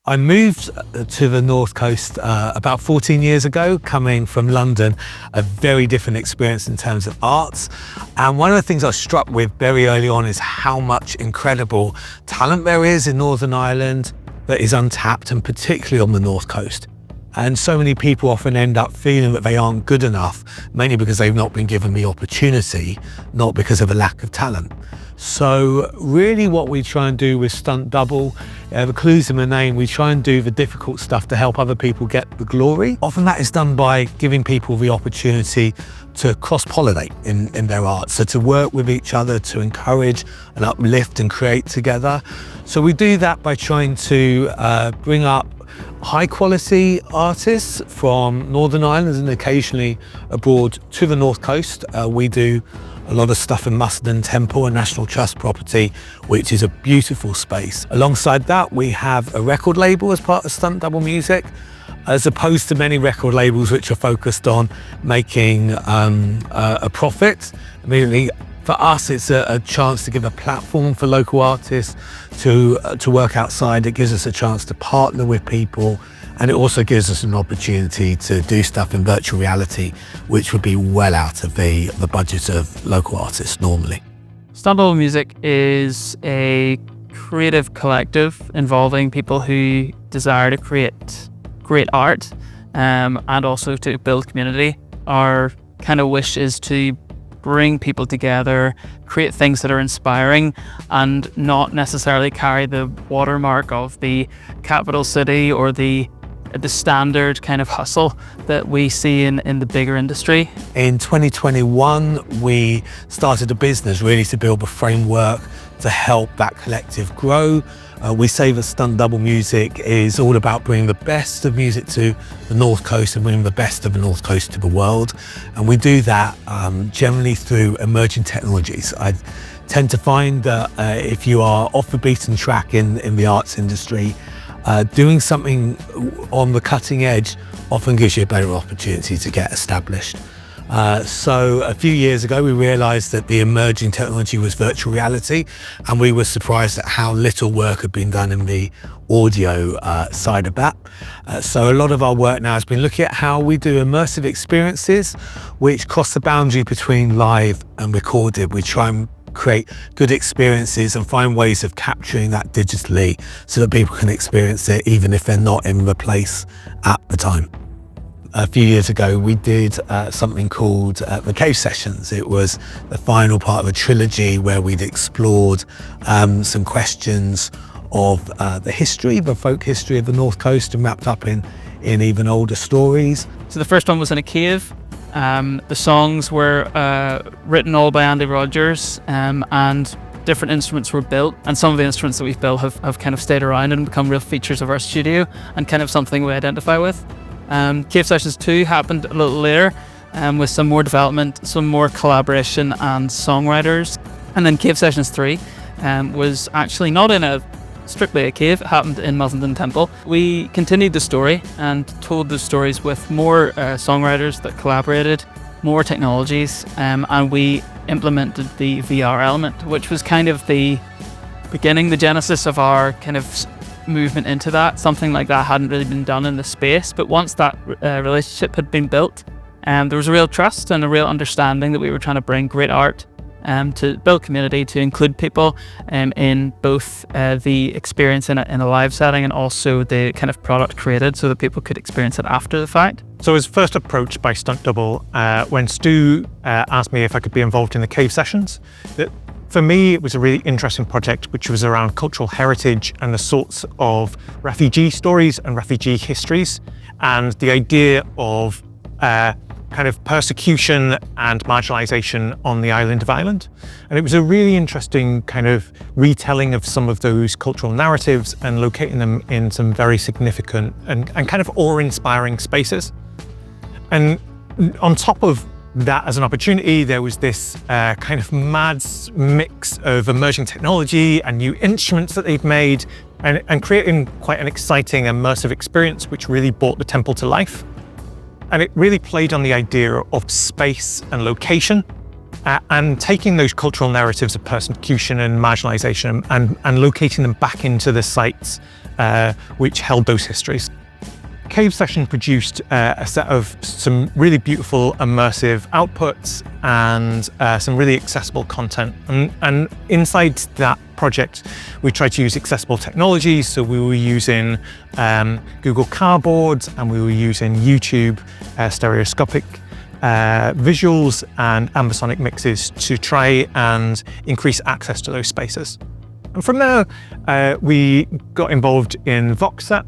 I moved to the North Coast about 14 years ago, coming from London, a very different experience in terms of arts. And one of the things I was struck with very early on is how much incredible talent there is in Northern Ireland that is untapped, and particularly on the North Coast. And so many people often end up feeling that they aren't good enough, mainly because they've not been given the opportunity, not because of a lack of talent. So really what we try and do with Stunt Double, the clue's in the name, we try and do the difficult stuff to help other people get the glory. Often that is done by giving people the opportunity to cross-pollinate in their art, so to work with each other, to encourage and uplift and create together. So we do that by trying to bring up high-quality artists from Northern Ireland and occasionally abroad to the North Coast. We do a lot of stuff in Mussenden Temple, a National Trust property, which is a beautiful space. Alongside that, we have a record label as part of Stunt Double Music, as opposed to many record labels which are focused on making a profit. Immediately, for us, it's a chance to give a platform for local artists to work outside. It gives us a chance to partner with people, and it also gives us an opportunity to do stuff in virtual reality, which would be well out of the budget of local artists normally. Stunt Double Music is a creative collective involving people who desire to create great art and also to build community. Our kind of wish is to bring people together, create things that are inspiring and not necessarily carry the watermark of the capital city or the standard kind of hustle that we see in the bigger industry. In 2021, we started a business really to build a framework to help that collective grow. We say that Stunt Double Music is all about bringing the best of music to the North Coast and bringing the best of the North Coast to the world. And we do that generally through emerging technologies. I tend to find that if you are off the beaten track in the arts industry, doing something on the cutting edge often gives you a better opportunity to get established. So a few years ago, we realized that the emerging technology was virtual reality, and we were surprised at how little work had been done in the audio side of that. So a lot of our work now has been looking at how we do immersive experiences, which cross the boundary between live and recorded. We try and create good experiences and find ways of capturing that digitally so that people can experience it even if they're not in the place at the time. A few years ago, we did something called the Cave Sessions. It was the final part of a trilogy where we'd explored some questions of the history, the folk history of the North Coast, and wrapped up in even older stories. So the first one was in a cave. The songs were written all by Andy Rogers, and different instruments were built, and some of the instruments that we've built have kind of stayed around and become real features of our studio and kind of something we identify with. Cave Sessions 2 happened a little later with some more development, some more collaboration and songwriters. And then Cave Sessions 3 was actually not in strictly a cave, it happened in Mussenden Temple. We continued the story and told the stories with more songwriters that collaborated, more technologies, and we implemented the VR element, which was kind of the beginning, the genesis of our kind of movement into that. Something like that hadn't really been done in the space, but once that relationship had been built, there was a real trust and a real understanding that we were trying to bring great art to build community, to include people in both the experience in a live setting and also the kind of product created so that people could experience it after the fact. So I was first approached by Stunt Double when Stu asked me if I could be involved in the Cave Sessions. For me, it was a really interesting project which was around cultural heritage and the sorts of refugee stories and refugee histories, and the idea of kind of persecution and marginalisation on the island of Ireland. And it was a really interesting kind of retelling of some of those cultural narratives and locating them in some very significant and kind of awe-inspiring spaces. And on top of that as an opportunity, there was this kind of mad mix of emerging technology and new instruments that they've made and creating quite an exciting immersive experience which really brought the temple to life. And it really played on the idea of space and location and taking those cultural narratives of persecution and marginalisation and locating them back into the sites which held those histories. Cave Session produced a set of some really beautiful immersive outputs and some really accessible content. And inside that project, we tried to use accessible technologies. So we were using Google Cardboard, and we were using YouTube stereoscopic visuals and ambisonic mixes to try and increase access to those spaces. And from there, we got involved in Vox Set,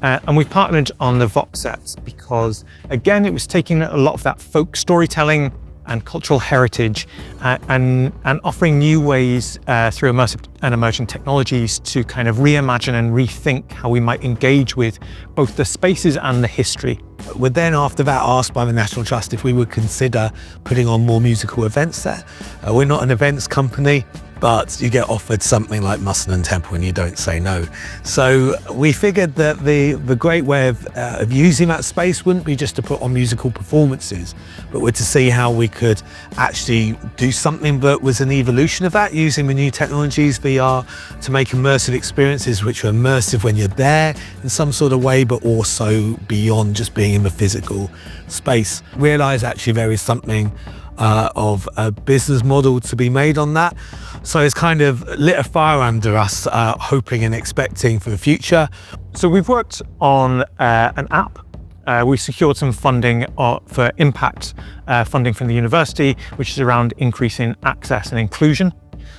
and we partnered on the Vox Sets because, again, it was taking a lot of that folk storytelling and cultural heritage and offering new ways through immersive and emerging technologies to kind of reimagine and rethink how we might engage with both the spaces and the history. We're then after that asked by the National Trust if we would consider putting on more musical events there. We're not an events company, but you get offered something like Mussenden Temple and you don't say no. So we figured that the great way of using that space wouldn't be just to put on musical performances, but were to see how we could actually do something that was an evolution of that, using the new technologies, VR, to make immersive experiences which are immersive when you're there in some sort of way, but also beyond just being in the physical space. Realize actually there is something of a business model to be made on that. So it's kind of lit a fire under us, hoping and expecting for the future. So we've worked on an app. We secured some funding for impact funding from the university, which is around increasing access and inclusion.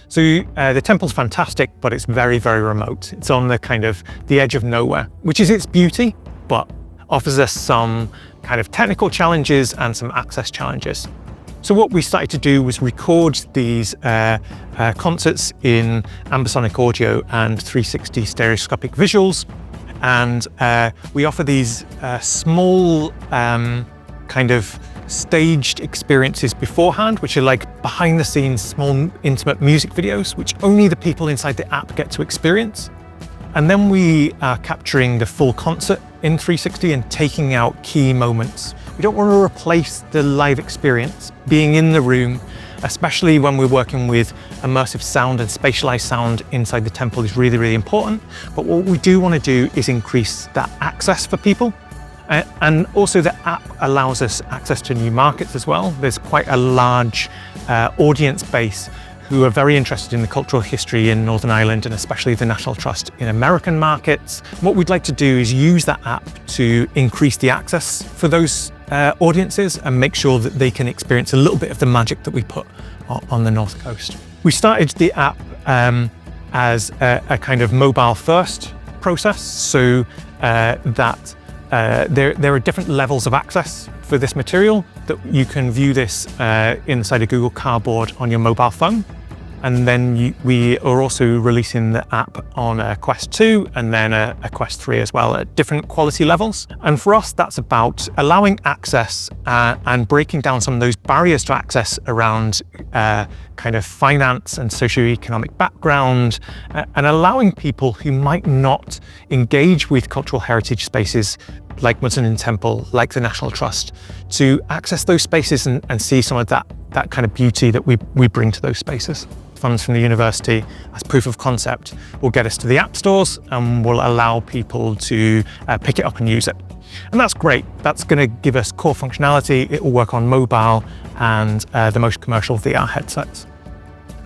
So the temple's fantastic, but it's very, very remote. It's on the kind of the edge of nowhere, which is its beauty, but offers us some kind of technical challenges and some access challenges. So what we started to do was record these concerts in ambisonic audio and 360 stereoscopic visuals. And we offer these small kind of staged experiences beforehand, which are like behind the scenes, small intimate music videos, which only the people inside the app get to experience. And then we are capturing the full concert in 360 and taking out key moments. We don't want to replace the live experience. Being in the room, especially when we're working with immersive sound and spatialized sound inside the temple, is really, really important. But what we do want to do is increase that access for people. And also the app allows us access to new markets as well. There's quite a large audience base who are very interested in the cultural history in Northern Ireland, and especially the National Trust in American markets. What we'd like to do is use that app to increase the access for those audiences and make sure that they can experience a little bit of the magic that we put on the North Coast. We started the app as a kind of mobile first process, so that there are different levels of access for this material, that you can view this inside a Google Cardboard on your mobile phone. And then we are also releasing the app on a Quest 2 and then a Quest 3 as well, at different quality levels. And for us, that's about allowing access and breaking down some of those barriers to access around kind of finance and socioeconomic background, and allowing people who might not engage with cultural heritage spaces like Mussenden Temple, like the National Trust, to access those spaces and see some of that kind of beauty that we bring to those spaces. Funds from the university as proof of concept will get us to the app stores and will allow people to pick it up and use it. And that's great. That's going to give us core functionality. It will work on mobile and the most commercial VR headsets.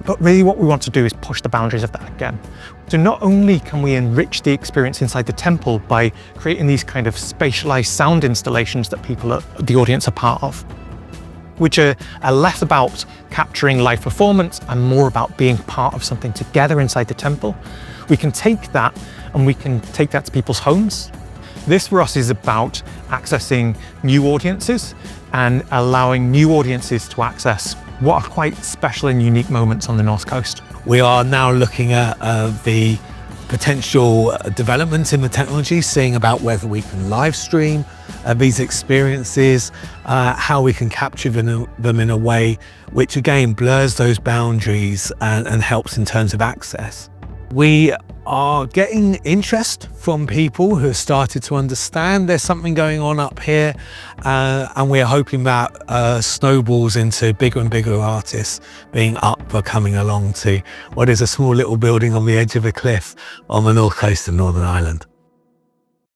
But really what we want to do is push the boundaries of that again. So not only can we enrich the experience inside the temple by creating these kind of spatialized sound installations that the audience are part of, which are less about capturing live performance and more about being part of something together inside the temple. We can take that and we can take that to people's homes. This for us is about accessing new audiences and allowing new audiences to access what are quite special and unique moments on the North Coast. We are now looking at the potential developments in the technology, seeing about whether we can live stream these experiences, how we can capture them in a way which again blurs those boundaries and helps in terms of access. We are getting interest from people who have started to understand there's something going on up here, and we're hoping that snowballs into bigger and bigger artists being up for coming along to what is a small little building on the edge of a cliff on the north coast of Northern Ireland.